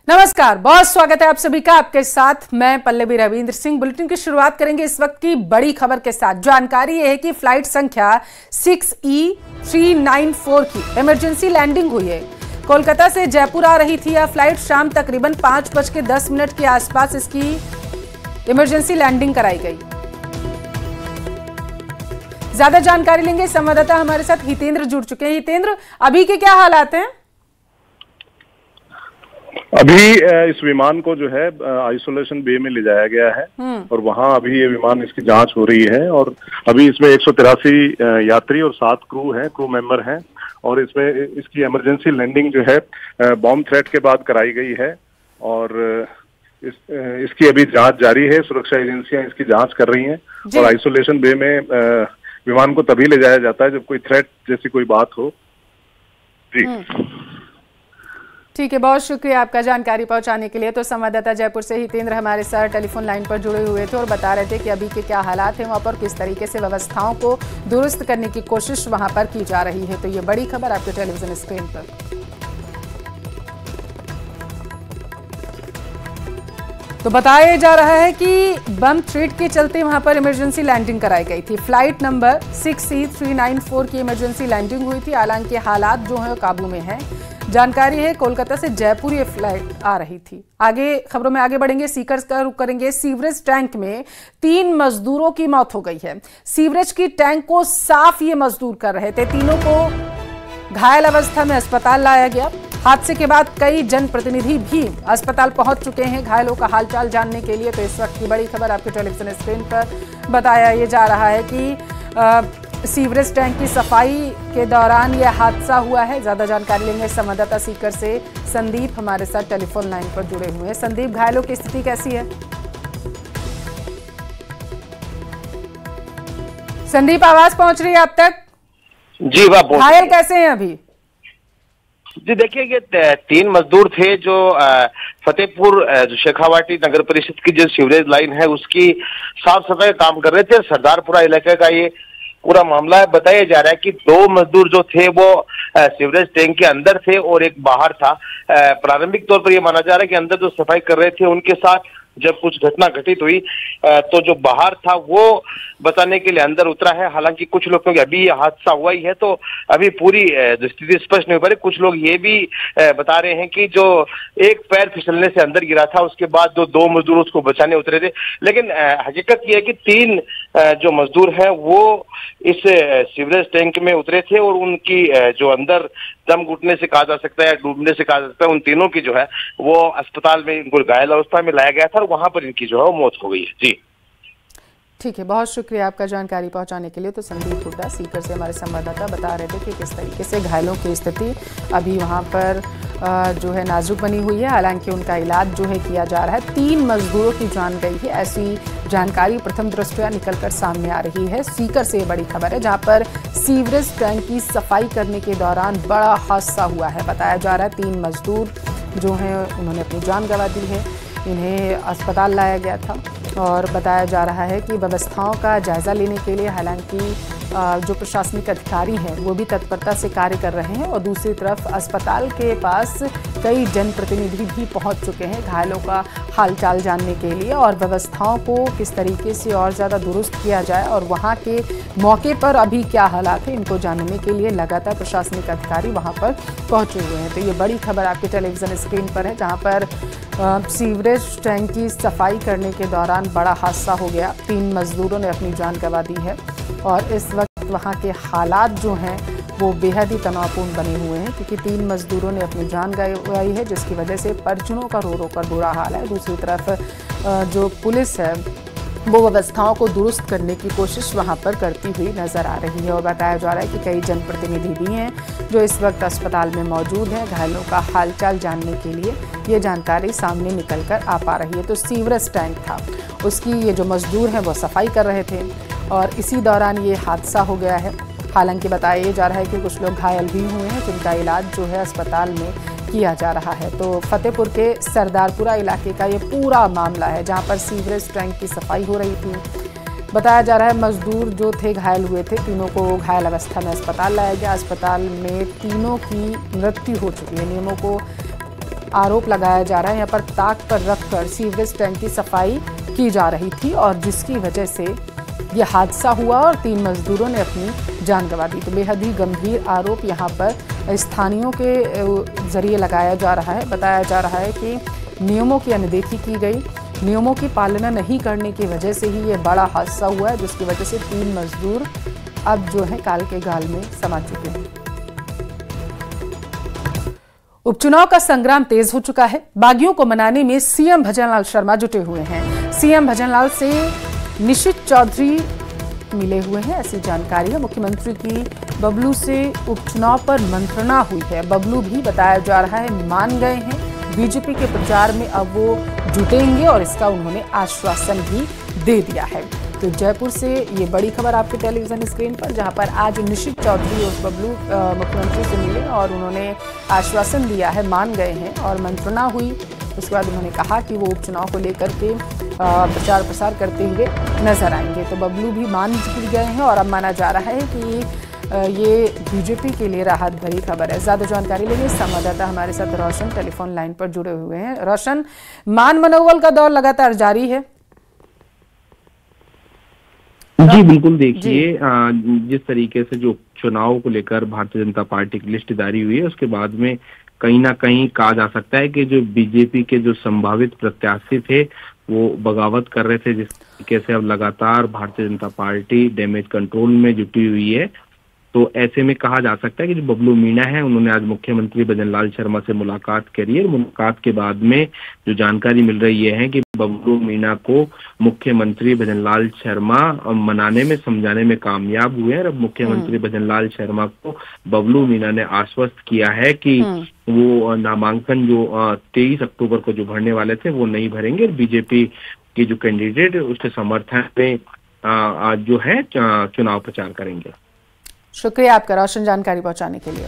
नमस्कार, बहुत स्वागत है आप सभी का। आपके साथ मैं पल्लवी रविंद्र सिंह। बुलेटिन की शुरुआत करेंगे इस वक्त की बड़ी खबर के साथ। जानकारी यह है कि फ्लाइट संख्या 6E394 की इमरजेंसी लैंडिंग हुई है। कोलकाता से जयपुर आ रही थी यह फ्लाइट। शाम तकरीबन 5:10 के आसपास इसकी इमरजेंसी लैंडिंग कराई गई। ज्यादा जानकारी लेंगे, संवाददाता हमारे साथ हितेंद्र जुड़ चुके हैं। हितेंद्र, अभी के क्या हालात हैं? अभी इस विमान को जो है आइसोलेशन बे में ले जाया गया है और वहां अभी ये विमान इसकी जांच हो रही है। और अभी इसमें 183 यात्री और 7 क्रू मेंबर हैं और इसमें इसकी इमरजेंसी लैंडिंग जो है बॉम्ब थ्रेट के बाद कराई गई है और इसकी अभी जांच जारी है। सुरक्षा एजेंसियां इसकी जांच कर रही हैं और आइसोलेशन बे में विमान को तभी ले जाया जाता है जब कोई थ्रेट जैसी कोई बात हो। जी ठीक है, बहुत शुक्रिया आपका जानकारी पहुंचाने के लिए। तो संवाददाता जयपुर से हितेंद्र हमारे साथ टेलीफोन लाइन पर जुड़े हुए थे और बता रहे थे कि अभी के क्या हालात हैं वहां पर, किस तरीके से व्यवस्थाओं को दुरुस्त करने की कोशिश वहां पर की जा रही है। तो ये बड़ी खबर आपके टेलीविजन स्क्रीन पर। तो बताया जा रहा है कि बम थ्रेट के चलते वहां पर इमरजेंसी लैंडिंग कराई गई थी। फ्लाइट नंबर 6E394 की इमरजेंसी लैंडिंग हुई थी। हालांकि हालात जो है काबू में है। जानकारी है कोलकाता से जयपुर ये फ्लाइट आ रही थी। आगे खबरों में आगे बढ़ेंगे, सीकर्स का रुख करेंगे। सीवरेज टैंक में 3 मजदूरों की मौत हो गई है। सीवरेज की टैंक को साफ ये मजदूर कर रहे थे। तीनों को घायल अवस्था में अस्पताल लाया गया। हादसे के बाद कई जनप्रतिनिधि भी अस्पताल पहुंच चुके हैं घायलों का हालचाल जानने के लिए। तो इस वक्त की बड़ी खबर आपके टेलीविजन स्क्रीन पर बताया ये जा रहा है कि सीवरेज टैंक की सफाई के दौरान यह हादसा हुआ है। ज्यादा जानकारी लेंगे संवाददाता सीकर से संदीप हमारे साथ टेलीफोन लाइन पर जुड़े हुए हैं। संदीप, घायलों की स्थिति कैसी है? संदीप, आवाज पहुंच रही है आप तक? जी, वह घायल कैसे हैं अभी? जी देखिए, ये 3 मजदूर थे जो फतेहपुर शेखावाटी नगर परिषद की जो सीवरेज लाइन है उसकी साफ सफाई काम कर रहे थे। सरदारपुरा इलाके का ये पूरा मामला है। बताया जा रहा है कि 2 मजदूर जो थे वो सीवरेज टैंक के अंदर थे और एक बाहर था। प्रारंभिक तौर पर यह माना जा रहा है कि अंदर जो सफाई कर रहे थे उनके साथ जब कुछ घटना घटित हुई तो जो बाहर था वो बचाने के लिए अंदर उतरा है। हालांकि कुछ लोग, क्योंकि अभी ये हादसा हुआ ही है तो अभी पूरी स्थिति स्पष्ट नहीं हो पा रही। कुछ लोग ये भी बता रहे हैं कि जो एक पैर फिसलने से अंदर गिरा था उसके बाद जो 2 मजदूर उसको बचाने उतरे थे। लेकिन हकीकत ये है कि 3 जो मजदूर हैं वो इस सीवरेज टैंक में उतरे थे और उनकी जो अंदर दम घुटने से कहा जा सकता है या डूबने से कहा जा सकता है, उन तीनों की जो है वो अस्पताल में इनको घायल अवस्था में लाया गया था और वहां पर इनकी जो है वो मौत हो गई है। जी ठीक है, बहुत शुक्रिया आपका जानकारी पहुंचाने के लिए। तो संदीप हुड्डा सीकर से हमारे संवाददाता बता रहे थे कि किस तरीके से घायलों की स्थिति अभी वहां पर जो है नाजुक बनी हुई है। हालांकि उनका इलाज जो है किया जा रहा है। 3 मजदूरों की जान गई है, ऐसी जानकारी प्रथम दृष्टया निकलकर सामने आ रही है। सीकर से बड़ी खबर है जहां पर सीवरेज टैंक की सफाई करने के दौरान बड़ा हादसा हुआ है। बताया जा रहा है 3 मजदूर जो हैं उन्होंने अपनी जान गंवा दी है। इन्हें अस्पताल लाया गया था और बताया जा रहा है कि व्यवस्थाओं का जायजा लेने के लिए हालांकि जो प्रशासनिक अधिकारी हैं वो भी तत्परता से कार्य कर रहे हैं और दूसरी तरफ अस्पताल के पास कई जनप्रतिनिधि भी पहुंच चुके हैं घायलों का हालचाल जानने के लिए और व्यवस्थाओं को किस तरीके से और ज़्यादा दुरुस्त किया जाए और वहां के मौके पर अभी क्या हालात है इनको जानने के लिए लगातार प्रशासनिक अधिकारी वहां पर पहुंचे हुए हैं। तो ये बड़ी खबर आपके टेलीविजन स्क्रीन पर है जहाँ पर सीवरेज टैंक की सफाई करने के दौरान बड़ा हादसा हो गया। 3 मजदूरों ने अपनी जान गंवा दी है और इस वक्त वहाँ के हालात जो हैं वो बेहद ही तनावपूर्ण बने हुए हैं क्योंकि 3 मजदूरों ने अपनी जान गंवाई है जिसकी वजह से परिजनों का रो रो कर बुरा हाल है। दूसरी तरफ जो पुलिस है वो व्यवस्थाओं को दुरुस्त करने की कोशिश वहां पर करती हुई नजर आ रही है और बताया जा रहा है कि कई जनप्रतिनिधि भी हैं जो इस वक्त अस्पताल में मौजूद हैं घायलों का हालचाल जानने के लिए। ये जानकारी सामने निकल कर आ पा रही है। तो सीवरेज टैंक था, उसकी ये जो मजदूर हैं वो सफाई कर रहे थे और इसी दौरान ये हादसा हो गया है। हालांकि बताया जा रहा है कि कुछ लोग घायल भी हुए हैं जिनका इलाज जो है अस्पताल में किया जा रहा है। तो फतेहपुर के सरदारपुरा इलाके का ये पूरा मामला है जहां पर सीवरेज टैंक की सफाई हो रही थी। बताया जा रहा है मजदूर जो थे घायल हुए थे, तीनों को घायल अवस्था में अस्पताल लाया गया। अस्पताल में तीनों की मृत्यु हो चुकी है। नियमों को आरोप लगाया जा रहा है। यहाँ पर ताक पर रखकर सीवरेज टैंक की सफाई की जा रही थी और जिसकी वजह से ये हादसा हुआ और 3 मजदूरों ने अपनी जान गंवा दी। तो बेहद ही गंभीर आरोप यहाँ पर स्थानीयों के जरिए लगाया जा रहा है। बताया जा रहा है कि नियमों की अनदेखी की गई, नियमों की पालना नहीं करने की वजह से ही ये बड़ा हादसा हुआ है, जिसकी वजह से 3 मजदूर अब जो है काल के गाल में समा चुके हैं। उपचुनाव का संग्राम तेज हो चुका है। बागियों को मनाने में सीएम भजनलाल शर्मा जुटे हुए हैं। सीएम भजनलाल से निशित चौधरी मिले हुए हैं, ऐसी जानकारी है। मुख्यमंत्री की बबलू से उपचुनाव पर मंत्रणा हुई है। बबलू भी बताया जा रहा है मान गए हैं, बीजेपी के प्रचार में अब वो जुटेंगे और इसका उन्होंने आश्वासन भी दे दिया है। तो जयपुर से ये बड़ी खबर आपके टेलीविजन स्क्रीन पर, जहां पर आज निशित चौधरी और बबलू मुख्यमंत्री से मिले और उन्होंने आश्वासन दिया है, मान गए हैं और मंत्रणा हुई। उसके बाद उन्होंने कहा कि वो उपचुनाव को लेकर के प्रचार प्रसार करते हुए नजर आएंगे। तो बबलू भी मान गए हैं और अब माना जा रहा है कि ये बीजेपी के लिए राहत भरी खबर है। ज्यादा जानकारी लेंगे संवाददाता हमारे साथ रोशन टेलीफोन लाइन पर जुड़े हुए हैं। रोशन, मान मनोबल का दौर लगातार जारी है। जी बिल्कुल, देखिए जिस तरीके से जो चुनाव को लेकर भारतीय जनता पार्टी की लिस्ट जारी हुई है, उसके बाद में कहीं ना कहीं कहा जा सकता है कि जो बीजेपी के जो संभावित प्रत्याशी थे वो बगावत कर रहे थे, जिस तरीके से अब लगातार Bharatiya Janata party damage control में जुटी हुई है। तो ऐसे में कहा जा सकता है कि जो बबलू मीणा है, उन्होंने आज मुख्यमंत्री भजनलाल शर्मा से मुलाकात करी है। मुलाकात के बाद में जो जानकारी मिल रही है कि बबलू मीणा को मुख्यमंत्री भजनलाल शर्मा मनाने में, समझाने में कामयाब हुए हैं। अब मुख्यमंत्री भजनलाल शर्मा को बबलू मीणा ने आश्वस्त किया है कि वो नामांकन जो 23 अक्टूबर को जो भरने वाले थे वो नहीं भरेंगे। बीजेपी के जो कैंडिडेट उसके समर्थन में जो है चुनाव प्रचार करेंगे। शुक्रिया आपका रोशन जानकारी पहुंचाने के लिए।